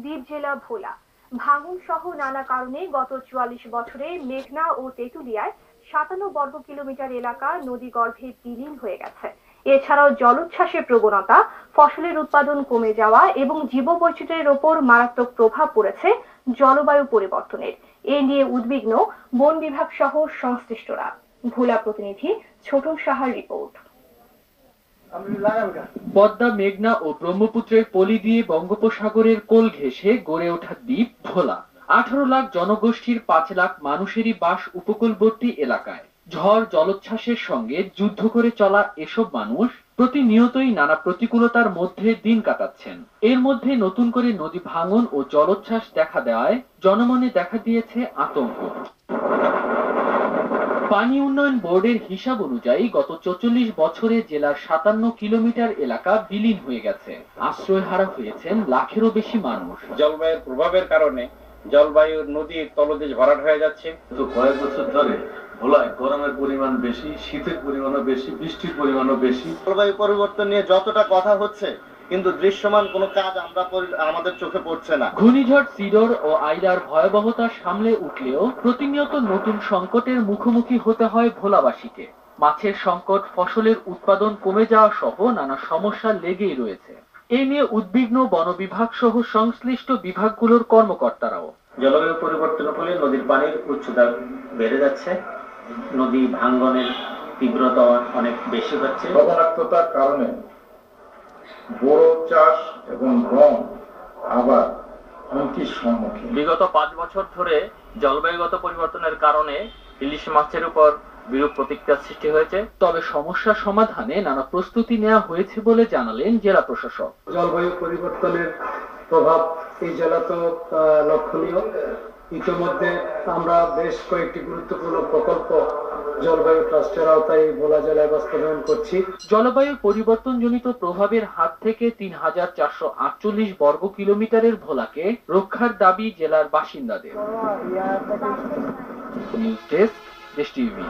দ্বীপ জেলা ভোলা। ভাঙন সহ নানা কারণে গত ৪৪ বছরে মেঘনা ও তেঁতুলিয়ায় ৫৭ বর্গ কিলোমিটার এলাকা নদীগর্ভে বিলীন হয়ে গেছে। এছাড়াও জলোচ্ছ্বাসের প্রবণতা, ফসলের উৎপাদন কমে যাওয়া এবং জীববৈচিত্র্যের ওপর মারাত্মক প্রভাব পড়েছে জলবায়ু পরিবর্তনের। এ নিয়ে উদ্বিগ্ন বন বিভাগ সহ সংশ্লিষ্টরা। ভোলা প্রতিনিধি ছোটন সাহার রিপোর্ট। পদ্মা, মেঘনা ও ব্রহ্মপুত্রের পলি দিয়ে বঙ্গোপসাগরের কোল ঘেঁষে গড়ে ওঠা দ্বীপ ভোলা। ১৮ লাখ জনগোষ্ঠীর ৫ লাখ মানুষেরই বাস উপকূলবর্তী এলাকায়। ঝড় জলোচ্ছ্বাসের সঙ্গে যুদ্ধ করে চলা এসব মানুষ প্রতিনিয়তই নানা প্রতিকূলতার মধ্যে দিন কাটাচ্ছেন। এর মধ্যে নতুন করে নদী ভাঙন ও জলোচ্ছ্বাস দেখা দেওয়ায় জনমনে দেখা দিয়েছে আতঙ্ক। পানি উন্নয়ন বোর্ডের হিসাব অনুযায়ী গত ৪৪ বছরে জেলার ৫৭ কিলোমিটার এলাকা বিলীন হয়ে গেছে। আশ্রয়হারা হয়েছেন লাখেরও বেশি মানুষ। জলবায়ুর প্রভাবের কারণে জলবায়ুর নদীর তলদেশ ভরাট হয়ে যাচ্ছে। কয়েক বছর ধরে ভোলায় গরমের পরিমাণ বেশি, শীতের পরিমাণও বেশি, বৃষ্টির পরিমাণও বেশি। জলবায়ু পরিবর্তন নিয়ে যতটা কথা হচ্ছে, কিন্তু দৃশ্যমান কোনো কাজ আমাদের চোখে পড়ছে না। ঘূর্ণিঝড় সিডর ও আইলার ভয়াবহতা সামলে উঠলেও প্রতিনিয়ত নতুন সংকটের মুখোমুখি হতে হয় ভোলাবাসীকে। মাছের সংকট, ফসলের উৎপাদন কমে যাওয়া সহ নানা সমস্যা লেগেই রয়েছে। এ নিয়ে উদ্বিগ্ন বন বিভাগ সহ সংশ্লিষ্ট বিভাগগুলোর কর্মকর্তারাও। জলবায়ু পরিবর্তনের ফলে নদীর পানির উচ্চতা বেড়ে যাচ্ছে, নদী ভাঙ্গনের তীব্রতা অনেক বেশি হচ্ছে। লবণাক্ততার কারণে বোরো চাষ এবং গম আবার হুমকির সম্মুখীন। বিগত ৫ বছর ধরে জলবায়ুগত পরিবর্তনের কারণে ইলিশ মাছের উপর বিরূপ প্রতিক্রিয়া সৃষ্টি হয়েছে। তবে সমস্যা সমাধানে নানা প্রস্তুতি নেওয়া হয়েছে বলে জানালেন জেলা প্রশাসক। জলবায়ু পরিবর্তনের প্রভাব এই জেলাতেও লক্ষণীয়। ইতিমধ্যে আমরা বেশ কয়েকটি গুরুত্বপূর্ণ প্রকল্প জলবায়ু ট্রাস্টের আওতায় ভোলা জেলায় বাস্তবায়ন করছি। জলবায়ু পরিবর্তনজনিত প্রভাবের হাত থেকে ৩,৪৪৮ বর্গ কিলোমিটারের ভোলাকে রক্ষার দাবি জেলার বাসিন্দাদের। নিউজ ডেস্ক, দেশ টিভি।